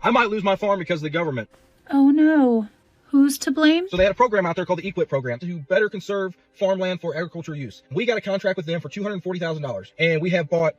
I might lose my farm because of the government. Oh no. Who's to blame? So they had a program out there called the EQIP program to better conserve farmland for agricultural use. We got a contract with them for $240,000, and we have bought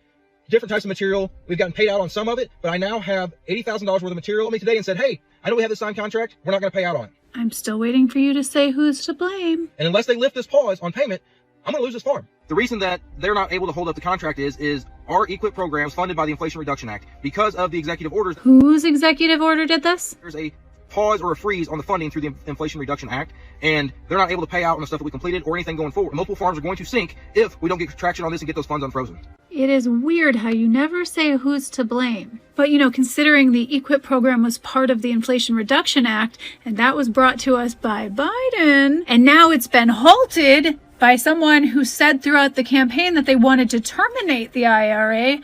different types of material. We've gotten paid out on some of it, but I now have $80,000 worth of material on me today and said, hey, I know we have this signed contract. We're not going to pay out on it. I'm still waiting for you to say who's to blame. And unless they lift this pause on payment, I'm going to lose this farm. The reason that they're not able to hold up the contract is our EQIP program is funded by the Inflation Reduction Act. Because of the executive orders. Whose executive order did this? There's a pause or a freeze on the funding through the Inflation Reduction Act, and they're not able to pay out on the stuff that we completed or anything going forward. Multiple farms are going to sink if we don't get traction on this and get those funds unfrozen. It is weird how you never say who's to blame. But considering the EQIP program was part of the Inflation Reduction Act, and that was brought to us by Biden, and now it's been halted by someone who said throughout the campaign that they wanted to terminate the IRA,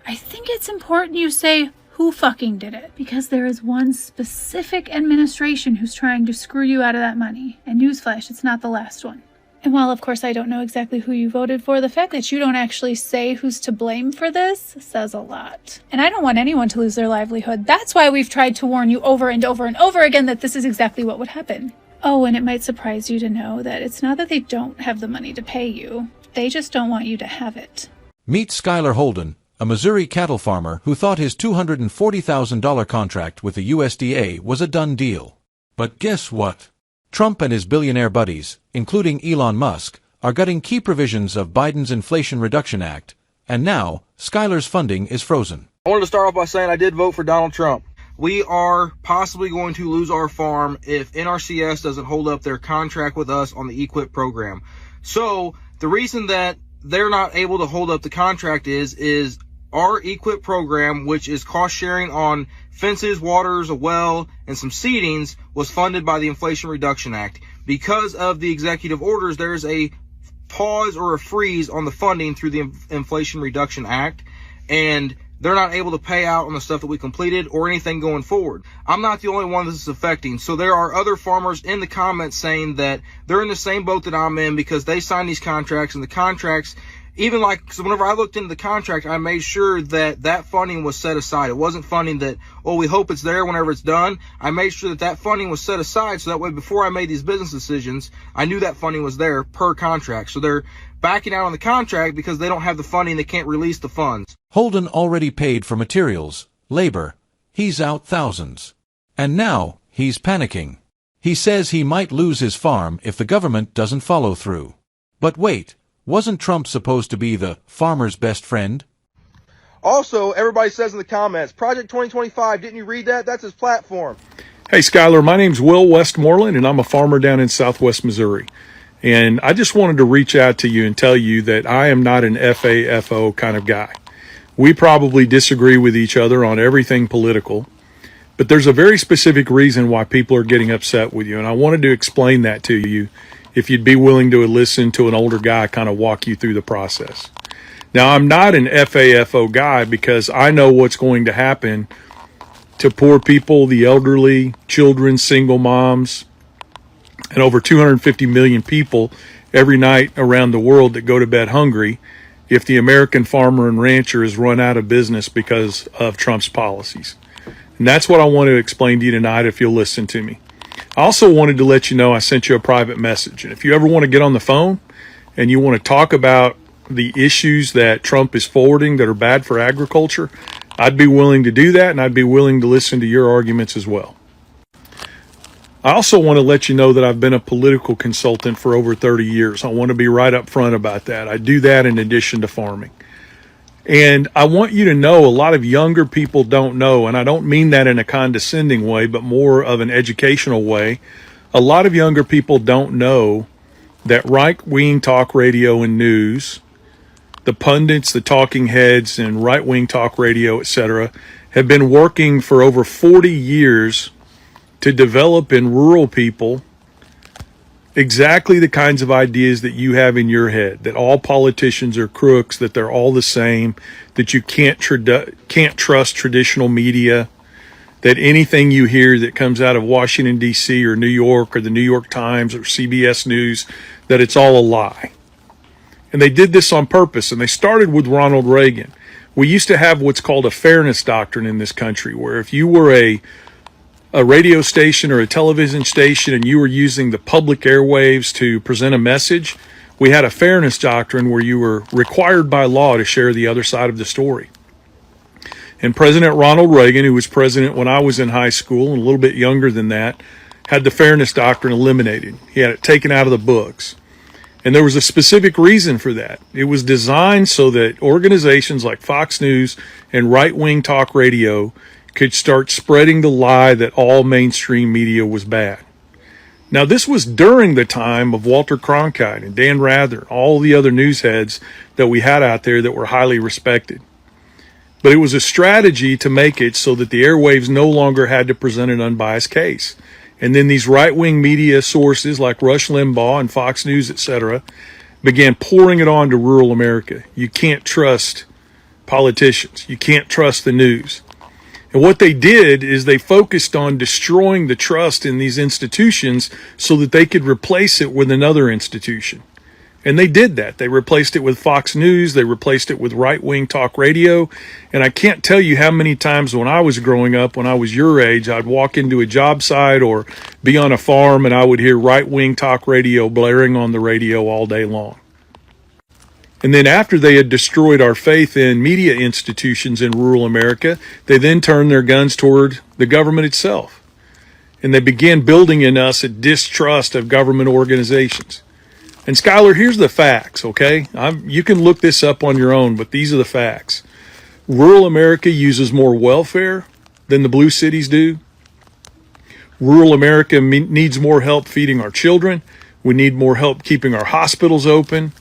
I think it's important you say who fucking did it, because there is one specific administration who's trying to screw you out of that money. And newsflash, it's not the last one. And while of course I don't know exactly who you voted for, the fact that you don't actually say who's to blame for this says a lot. And I don't want anyone to lose their livelihood. That's why we've tried to warn you over and over and over again that this is exactly what would happen. Oh, and it might surprise you to know that it's not that they don't have the money to pay you. They just don't want you to have it. Meet Skylar Holden, a Missouri cattle farmer who thought his $240,000 contract with the USDA was a done deal. But guess what? Trump and his billionaire buddies, including Elon Musk, are gutting key provisions of Biden's Inflation Reduction Act, and now Skylar's funding is frozen. I wanted to start off by saying I did vote for Donald Trump. We are possibly going to lose our farm if NRCS doesn't hold up their contract with us on the EQIP program. So the reason that they're not able to hold up the contract is our EQIP program, which is cost sharing on fences, waters, a well, and some seedings, was funded by the Inflation Reduction Act. Because of the executive orders, there's a pause or a freeze on the funding through the Inflation Reduction Act, and they're not able to pay out on the stuff that we completed or anything going forward. I'm not the only one this is affecting. So there are other farmers in the comments saying that they're in the same boat that I'm in because they signed these contracts, and the contracts, so whenever I looked into the contract, I made sure that that funding was set aside. It wasn't funding that, oh, we hope it's there whenever it's done. I made sure that that funding was set aside so that way before I made these business decisions, I knew that funding was there per contract. So they're backing out on the contract because they don't have the funding. They can't release the funds. Holden already paid for materials, labor. He's out thousands. And now he's panicking. He says he might lose his farm if the government doesn't follow through. But wait. Wasn't Trump supposed to be the farmer's best friend? Also, everybody says in the comments, Project 2025, didn't you read that? That's his platform. Hey, Skylar, my name's Will Westmoreland, and I'm a farmer down in Southwest Missouri. And I just wanted to reach out to you and tell you that I am not an FAFO kind of guy. We probably disagree with each other on everything political, but there's a very specific reason why people are getting upset with you, and I wanted to explain that to you if you'd be willing to listen to an older guy kind of walk you through the process. Now, I'm not an FAFO guy because I know what's going to happen to poor people, the elderly, children, single moms, and over 250 million people every night around the world that go to bed hungry if the American farmer and rancher is run out of business because of Trump's policies. And that's what I want to explain to you tonight if you'll listen to me. I also wanted to let you know I sent you a private message. And if you ever want to get on the phone and you want to talk about the issues that Trump is forwarding that are bad for agriculture, I'd be willing to do that, and I'd be willing to listen to your arguments as well. I also want to let you know that I've been a political consultant for over 30 years. I want to be right up front about that. I do that in addition to farming. And I want you to know a lot of younger people don't know, and I don't mean that in a condescending way, but more of an educational way. A lot of younger people don't know that right-wing talk radio and news, the pundits, the talking heads, and right-wing talk radio, etc., have been working for over 40 years to develop in rural people exactly the kinds of ideas that you have in your head, that all politicians are crooks, that they're all the same, that you can't trust traditional media, that anything you hear that comes out of Washington, D.C. or New York or the New York Times or CBS News, that it's all a lie. And they did this on purpose, and they started with Ronald Reagan. We used to have what's called a fairness doctrine in this country, where if you were a radio station or a television station and you were using the public airwaves to present a message, we had a fairness doctrine where you were required by law to share the other side of the story. And President Ronald Reagan, who was president when I was in high school and a little bit younger than that, had the fairness doctrine eliminated. He had it taken out of the books. And there was a specific reason for that. It was designed so that organizations like Fox News and right-wing talk radio could start spreading the lie that all mainstream media was bad. Now, this was during the time of Walter Cronkite and Dan Rather, all the other news heads that we had out there that were highly respected. But it was a strategy to make it so that the airwaves no longer had to present an unbiased case. And then these right-wing media sources like Rush Limbaugh and Fox News, etc., began pouring it on to rural America. You can't trust politicians. You can't trust the news. And what they did is they focused on destroying the trust in these institutions so that they could replace it with another institution. And they did that. They replaced it with Fox News. They replaced it with right-wing talk radio. And I can't tell you how many times when I was growing up, when I was your age, I'd walk into a job site or be on a farm and I would hear right-wing talk radio blaring on the radio all day long. And then after they had destroyed our faith in media institutions in rural America, they then turned their guns toward the government itself. And they began building in us a distrust of government organizations. And Skylar, here's the facts, okay? You can look this up on your own, but these are the facts. Rural America uses more welfare than the blue cities do. Rural America needs more help feeding our children. We need more help keeping our hospitals open.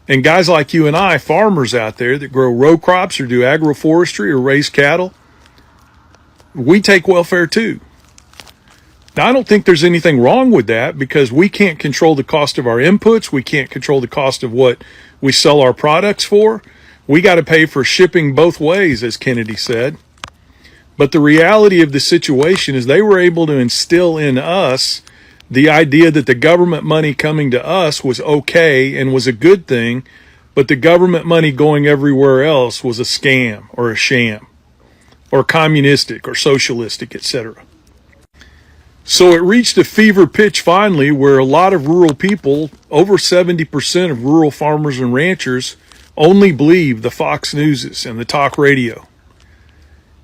And guys like you and I, farmers out there that grow row crops or do agroforestry or raise cattle, we take welfare too. Now, I don't think there's anything wrong with that because we can't control the cost of our inputs. We can't control the cost of what we sell our products for. We got to pay for shipping both ways, as Kennedy said. But the reality of the situation is they were able to instill in us the idea that the government money coming to us was okay and was a good thing, but the government money going everywhere else was a scam or a sham or communistic or socialistic, etc. So it reached a fever pitch finally where a lot of rural people, over 70% of rural farmers and ranchers, only believe the Fox Newses and the talk radio.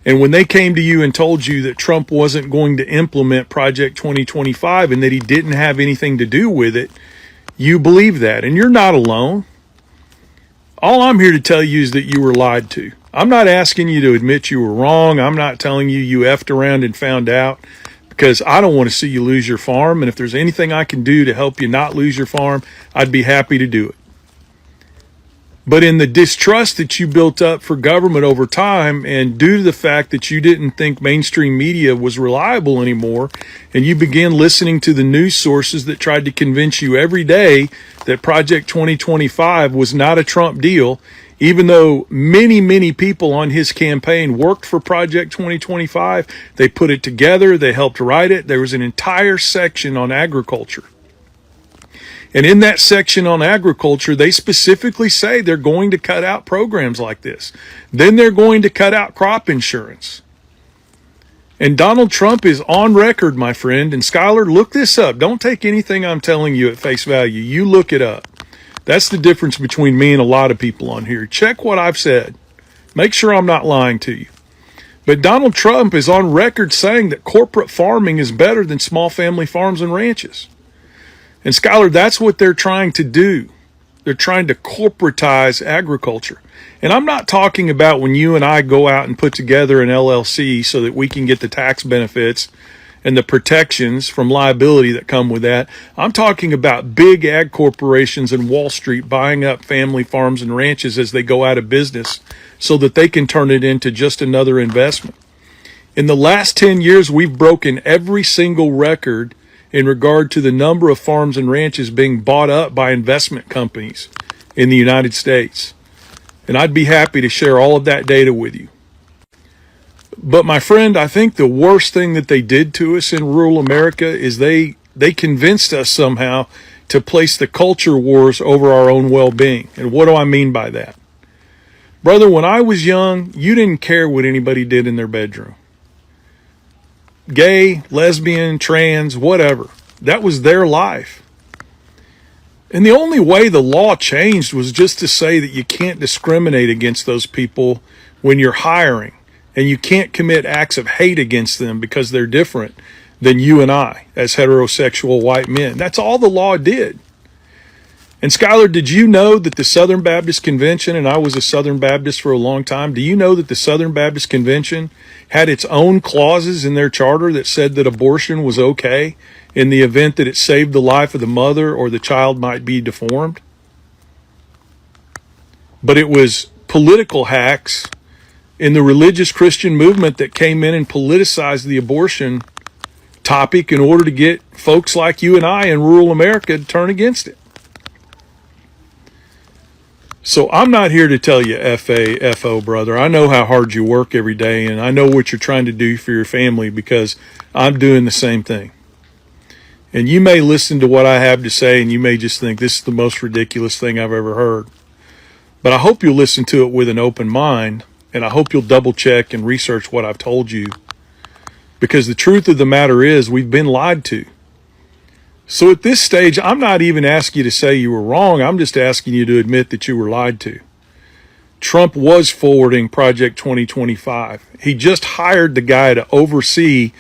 And when they came to you and told you that Trump wasn't going to implement Project 2025 and that he didn't have anything to do with it, you believe that. And you're not alone. All I'm here to tell you is that you were lied to. I'm not asking you to admit you were wrong. I'm not telling you you effed around and found out, because I don't want to see you lose your farm. And if there's anything I can do to help you not lose your farm, I'd be happy to do it. But in the distrust that you built up for government over time, and due to the fact that you didn't think mainstream media was reliable anymore, and you began listening to the news sources that tried to convince you every day that Project 2025 was not a Trump deal, even though many, many people on his campaign worked for Project 2025, they put it together, they helped write it. There was an entire section on agriculture. And in that section on agriculture, they specifically say they're going to cut out programs like this. Then they're going to cut out crop insurance. And Donald Trump is on record, my friend. And Skylar, look this up. Don't take anything I'm telling you at face value. You look it up. That's the difference between me and a lot of people on here. Check what I've said. Make sure I'm not lying to you. But Donald Trump is on record saying that corporate farming is better than small family farms and ranches. And Skylar, that's what they're trying to do. They're trying to corporatize agriculture. And I'm not talking about when you and I go out and put together an LLC so that we can get the tax benefits and the protections from liability that come with that. I'm talking about big ag corporations in Wall Street buying up family farms and ranches as they go out of business so that they can turn it into just another investment. In the last 10 years, we've broken every single record in regard to the number of farms and ranches being bought up by investment companies in the United States. And I'd be happy to share all of that data with you. But my friend, I think the worst thing that they did to us in rural America is they convinced us somehow to place the culture wars over our own well-being. And what do I mean by that? Brother, when I was young, you didn't care what anybody did in their bedroom. Gay, lesbian, trans, whatever. That was their life. And the only way the law changed was just to say that you can't discriminate against those people when you're hiring, and you can't commit acts of hate against them because they're different than you and I as heterosexual white men. That's all the law did. And Skylar, did you know that the Southern Baptist Convention, and I was a Southern Baptist for a long time, do you know that the Southern Baptist Convention had its own clauses in their charter that said that abortion was okay in the event that it saved the life of the mother or the child might be deformed? But it was political hacks in the religious Christian movement that came in and politicized the abortion topic in order to get folks like you and I in rural America to turn against it. So I'm not here to tell you FAFO, brother. I know how hard you work every day, and I know what you're trying to do for your family because I'm doing the same thing. And you may listen to what I have to say, and you may just think this is the most ridiculous thing I've ever heard. But I hope you'll listen to it with an open mind, and I hope you'll double check and research what I've told you. Because the truth of the matter is we've been lied to. So at this stage, I'm not even asking you to say you were wrong. I'm just asking you to admit that you were lied to. Trump was forwarding Project 2025. He just hired the guy to oversee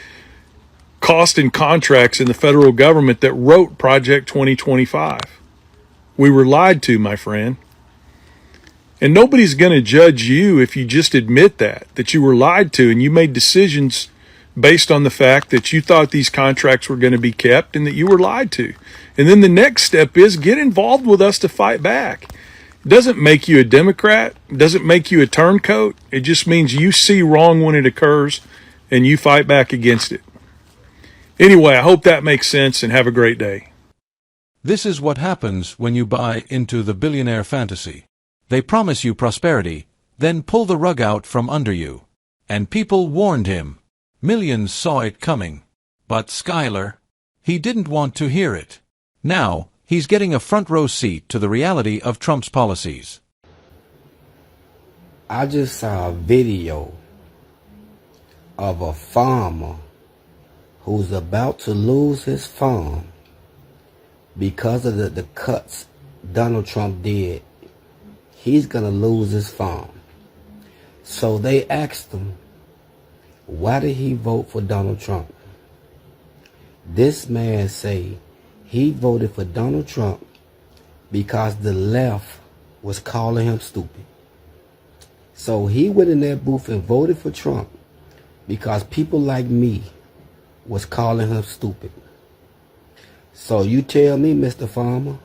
cost and contracts in the federal government that wrote Project 2025. We were lied to, my friend. And nobody's going to judge you if you just admit that you were lied to and you made decisions based on the fact that you thought these contracts were going to be kept and that you were lied to. And then the next step is get involved with us to fight back. It doesn't make you a Democrat. It doesn't make you a turncoat. It just means you see wrong when it occurs and you fight back against it. Anyway, I hope that makes sense and have a great day. This is what happens when you buy into the billionaire fantasy. They promise you prosperity, then pull the rug out from under you. And people warned him. Millions saw it coming. But Skylar, he didn't want to hear it. Now, he's getting a front row seat to the reality of Trump's policies. I just saw a video of a farmer who's about to lose his farm because of the cuts Donald Trump did. He's going to lose his farm. So they asked him, why did he vote for Donald Trump? This man say he voted for Donald Trump because the left was calling him stupid. So he went in that booth and voted for Trump because people like me was calling him stupid. So you tell me, Mr. Farmer,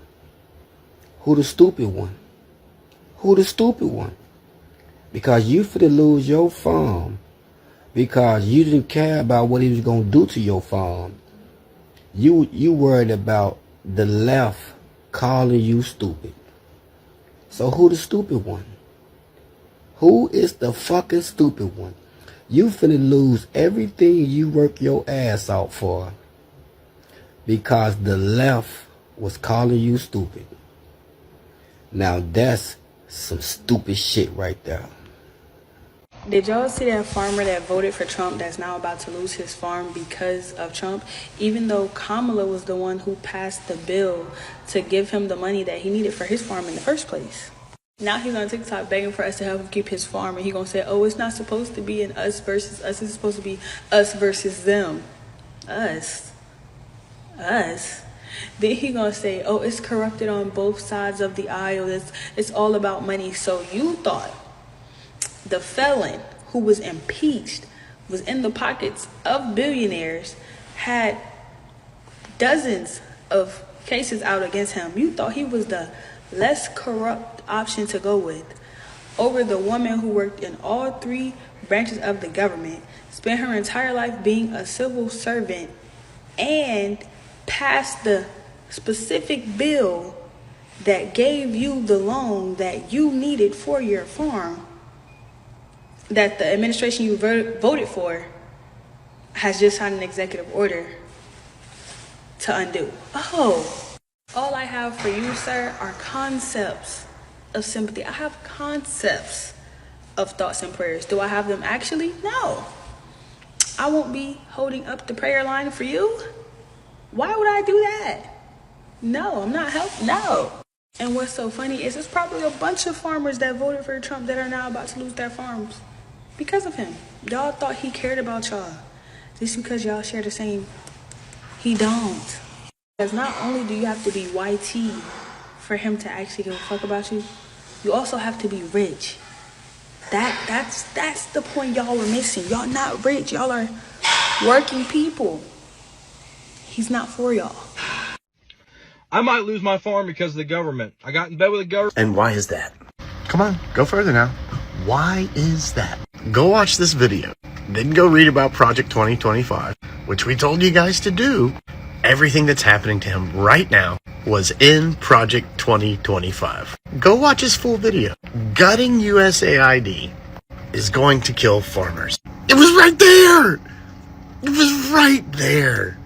who the stupid one? Who the stupid one? Because you finna lose your farm because you didn't care about what he was going to do to your farm. You worried about the left calling you stupid. So who the stupid one? Who is the fucking stupid one? You finna lose everything you work your ass out for because the left was calling you stupid. Now that's some stupid shit right there. Did y'all see that farmer that voted for Trump that's now about to lose his farm because of Trump? Even though Kamala was the one who passed the bill to give him the money that he needed for his farm in the first place. Now he's on TikTok begging for us to help him keep his farm, and he's going to say, oh, it's not supposed to be an us versus us. It's supposed to be us versus them. Us. Then he going to say, oh, it's corrupted on both sides of the aisle. It's all about money. So you thought the felon who was impeached was in the pockets of billionaires, had dozens of cases out against him. You thought he was the less corrupt option to go with over the woman who worked in all three branches of the government, spent her entire life being a civil servant, and passed the specific bill that gave you the loan that you needed for your farm, that the administration you voted for has just signed an executive order to undo. Oh, all I have for you, sir, are concepts of sympathy. I have concepts of thoughts and prayers. Do I have them actually? No. I won't be holding up the prayer line for you. Why would I do that? No, I'm not helping. No. And what's so funny is there's probably a bunch of farmers that voted for Trump that are now about to lose their farms because of him. Y'all thought he cared about y'all. Just because y'all share the same, he don't. Because not only do you have to be YT for him to actually give a fuck about you, you also have to be rich. That's the point y'all are missing. Y'all not rich. Y'all are working people. He's not for y'all. I might lose my farm because of the government. I got in bed with the government. And why is that? Come on, go further now. Why is that? Go watch this video. Then go read about Project 2025, which we told you guys to do. Everything that's happening to him right now was in Project 2025. Go watch his full video. Gutting USAID is going to kill farmers. It was right there! It was right there!